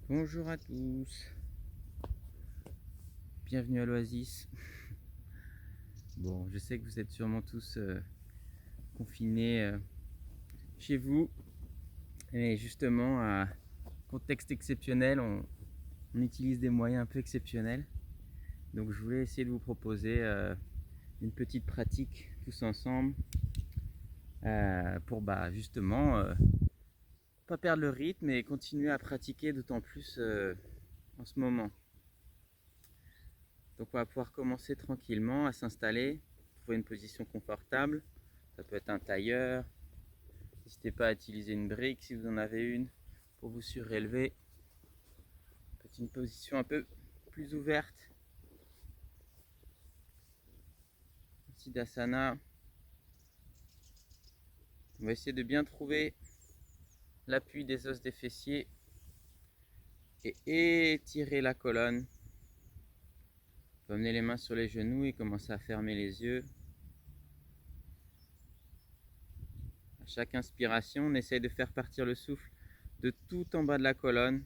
Bonjour à tous, bienvenue à l'Oasis. Bon, je sais que vous êtes sûrement tous confinés chez vous, et justement, à contexte exceptionnel, on utilise des moyens un peu exceptionnels. Donc je voulais essayer de vous proposer une petite pratique tous ensemble pour justement pas perdre le rythme et continuer à pratiquer d'autant plus en ce moment. Donc on va pouvoir commencer tranquillement à s'installer, trouver une position confortable. Ça peut être un tailleur. N'hésitez pas à utiliser une brique si vous en avez une pour vous surélever. Peut-être une position un peu plus ouverte. Siddhasana. On va essayer de bien trouver l'appui des os des fessiers et étirer la colonne. On peut amener les mains sur les genoux et commencer à fermer les yeux. À chaque inspiration, on essaye de faire partir le souffle de tout en bas de la colonne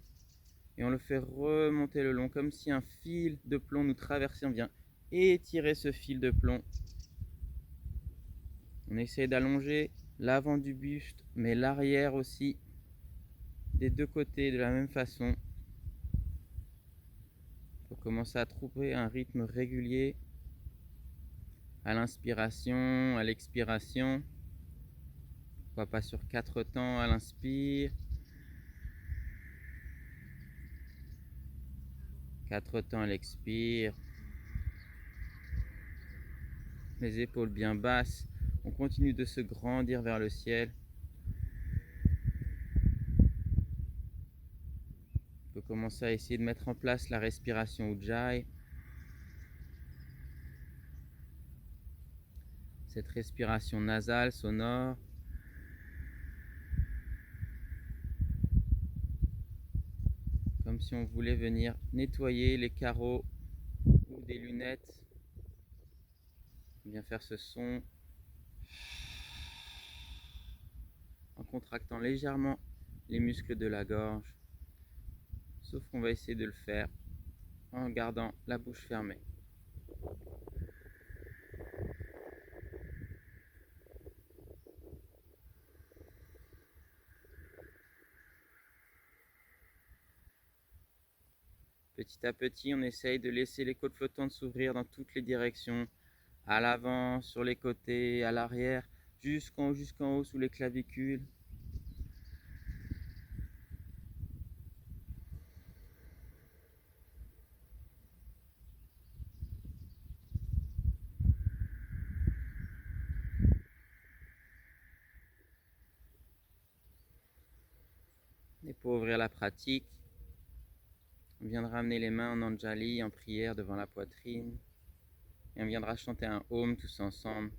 et on le fait remonter le long comme si un fil de plomb nous traversait. On vient étirer ce fil de plomb. On essaye d'allonger l'avant du buste, mais l'arrière aussi, des deux côtés de la même façon. Il faut commencer à trouver un rythme régulier à l'inspiration, à l'expiration. Pourquoi pas sur 4 temps à l'inspire, 4 temps à l'expire. Les épaules bien basses. On continue de se grandir vers le ciel. On peut commencer à essayer de mettre en place la respiration Ujjayi. Cette respiration nasale, sonore. Comme si on voulait venir nettoyer les carreaux ou des lunettes. Bien faire ce son en contractant légèrement les muscles de la gorge. Sauf qu'on va essayer de le faire en gardant la bouche fermée. Petit à petit, on essaye de laisser les côtes flottantes s'ouvrir dans toutes les directions, à l'avant, sur les côtés, à l'arrière, jusqu'en haut sous les clavicules. Et pour ouvrir la pratique, on viendra amener les mains en Anjali, en prière devant la poitrine. Et on viendra chanter un Om tous ensemble.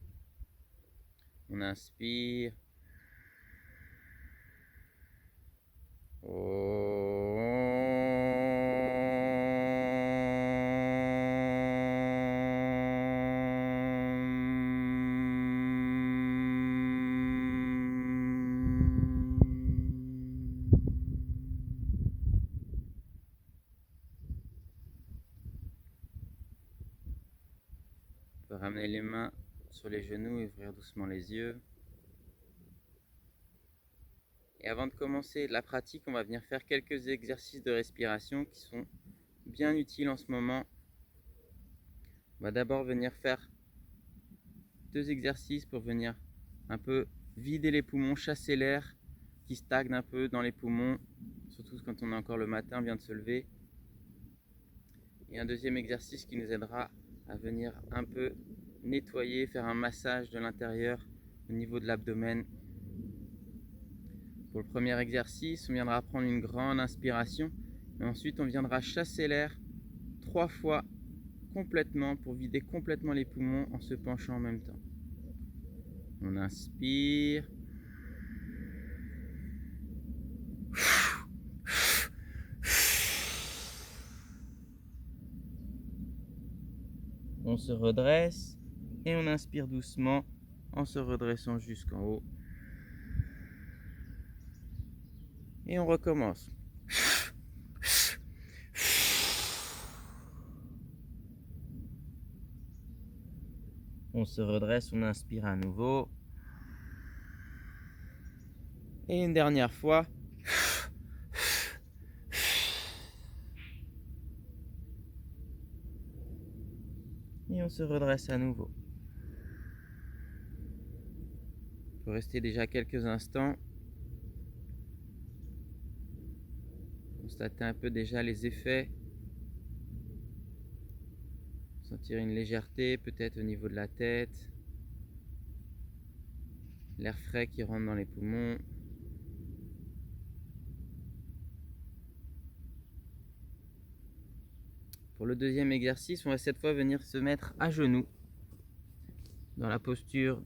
On inspire. On peut ramener les mains sur les genoux et ouvrir doucement les yeux. Et avant de commencer la pratique, on va venir faire quelques exercices de respiration qui sont bien utiles en ce moment. On va d'abord venir faire 2 exercices pour venir un peu vider les poumons, chasser l'air qui stagne un peu dans les poumons, surtout quand on est encore le matin, vient de se lever. Et un deuxième exercice qui nous aidera à venir un peu nettoyer, faire un massage de l'intérieur au niveau de l'abdomen. Pour le premier exercice, on viendra prendre une grande inspiration et ensuite on viendra chasser l'air 3 fois complètement pour vider complètement les poumons en se penchant en même temps. On inspire. On se redresse et on inspire doucement en se redressant jusqu'en haut. Et on recommence. On se redresse, on inspire à nouveau. Et une dernière fois. Et on se redresse à nouveau. Il faut rester déjà quelques instants. Constater un peu déjà les effets. Sentir une légèreté peut-être au niveau de la tête. L'air frais qui rentre dans les poumons. Pour le deuxième exercice, on va cette fois venir se mettre à genoux dans la posture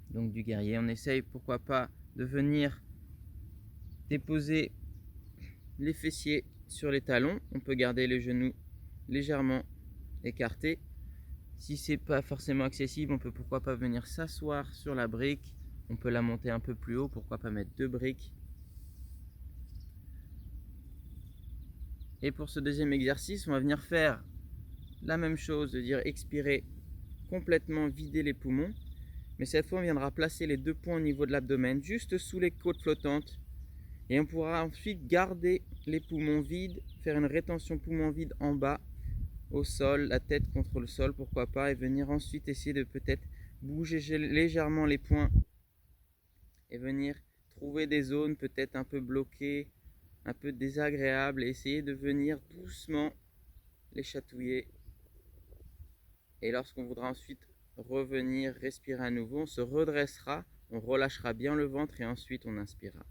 donc du guerrier. On essaye pourquoi pas de venir déposer les fessiers sur les talons. On peut garder les genoux légèrement écartés. Si c'est pas forcément accessible, on peut pourquoi pas venir s'asseoir sur la brique. On peut la monter un peu plus haut, pourquoi pas mettre 2 briques. Et pour ce deuxième exercice, on va venir faire la même chose, de dire expirer, complètement vider les poumons. Mais cette fois, on viendra placer les 2 poings au niveau de l'abdomen, juste sous les côtes flottantes. Et on pourra ensuite garder les poumons vides, faire une rétention poumon vide en bas, au sol, la tête contre le sol, pourquoi pas, et venir ensuite essayer de peut-être bouger légèrement les poings et venir trouver des zones peut-être un peu bloquées, un peu désagréables, et essayer de venir doucement les chatouiller. Et lorsqu'on voudra ensuite revenir respirer à nouveau, on se redressera, on relâchera bien le ventre et ensuite on inspirera.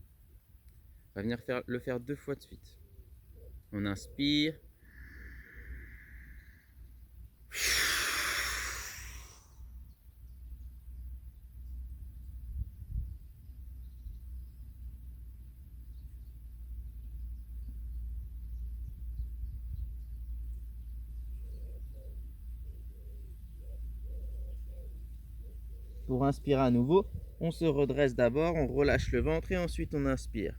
On va venir le faire 2 fois de suite. On inspire. Pour inspirer à nouveau, on se redresse d'abord, on relâche le ventre et ensuite on inspire.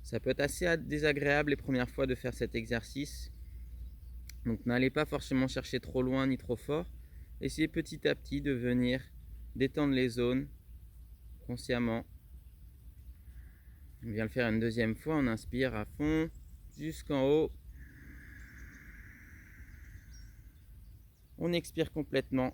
Ça peut être assez désagréable les premières fois de faire cet exercice. Donc n'allez pas forcément chercher trop loin ni trop fort. Essayez petit à petit de venir détendre les zones consciemment. On vient le faire une deuxième fois, on inspire à fond jusqu'en haut. On expire complètement.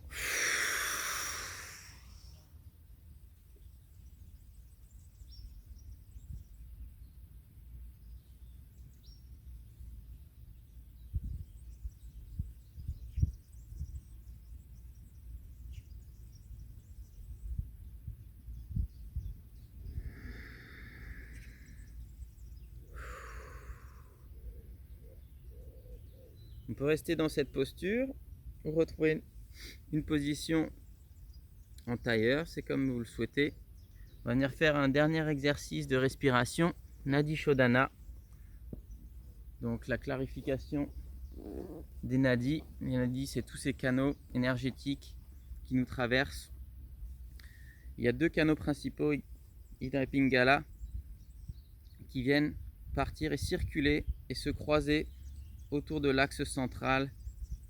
On peut rester dans cette posture ou retrouver une position en tailleur, c'est comme vous le souhaitez. On va venir faire un dernier exercice de respiration, Nadi Shodhana. Donc la clarification des nadis. Les nadis, c'est tous ces canaux énergétiques qui nous traversent. Il y a 2 canaux principaux, Ida et Pingala, qui viennent partir et circuler et se croiser autour de l'axe central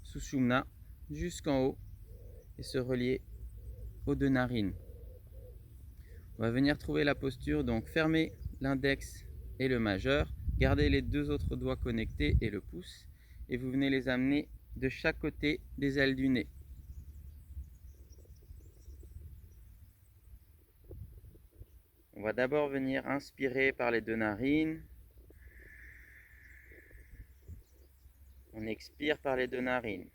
Sushumna jusqu'en haut et se relier aux 2 narines. On va venir trouver la posture, donc fermer l'index et le majeur, garder les 2 autres doigts connectés et le pouce, et vous venez les amener de chaque côté des ailes du nez. On va d'abord venir inspirer par les 2 narines. On expire par les 2 narines.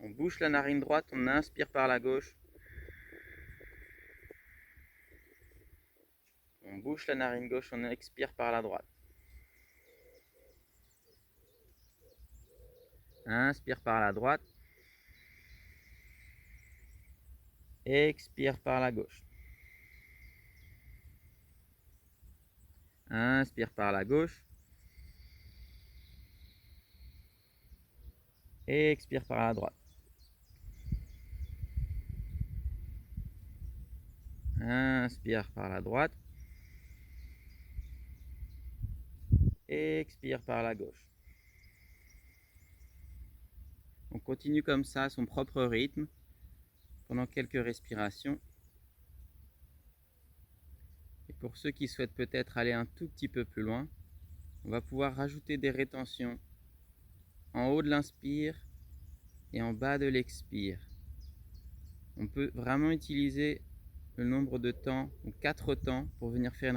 On bouche la narine droite, on inspire par la gauche. On bouche la narine gauche, on expire par la droite. Inspire par la droite. Expire par la gauche. Inspire par la gauche. Expire par la droite. Inspire par la droite. expire par la gauche. On continue comme ça, à son propre rythme, pendant quelques respirations. Et pour ceux qui souhaitent peut-être aller un tout petit peu plus loin, on va pouvoir rajouter des rétentions en haut de l'inspire et en bas de l'expire. On peut vraiment utiliser le nombre de temps, ou 4 temps, pour venir faire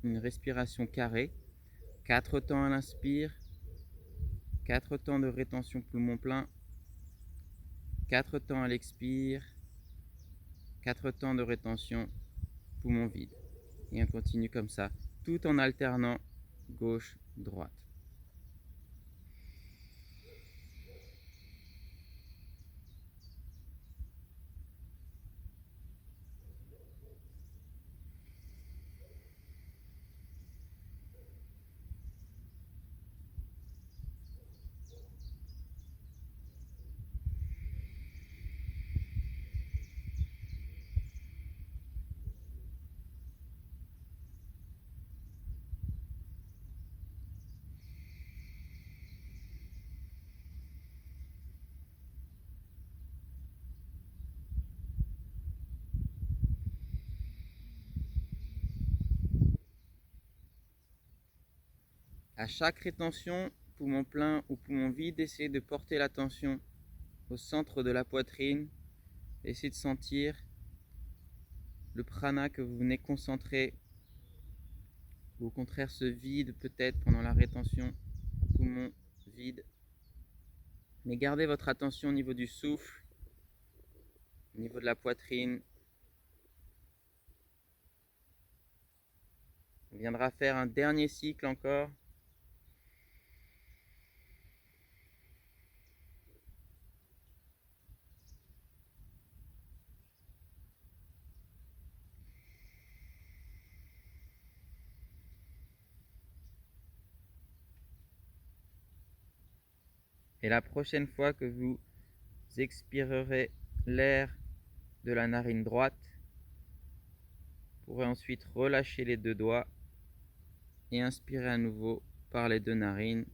une respiration carrée. 4 temps à l'inspire, 4 temps de rétention poumon plein, 4 temps à l'expire, 4 temps de rétention poumon vide. Et on continue comme ça, tout en alternant gauche-droite. À chaque rétention, poumon plein ou poumon vide, essayez de porter l'attention au centre de la poitrine. Essayez de sentir le prana que vous venez concentrer, ou au contraire se vide peut-être pendant la rétention, poumon vide. Mais gardez votre attention au niveau du souffle, au niveau de la poitrine. On viendra faire un dernier cycle encore. Et la prochaine fois que vous expirerez l'air de la narine droite, vous pourrez ensuite relâcher les deux doigts et inspirer à nouveau par les deux narines.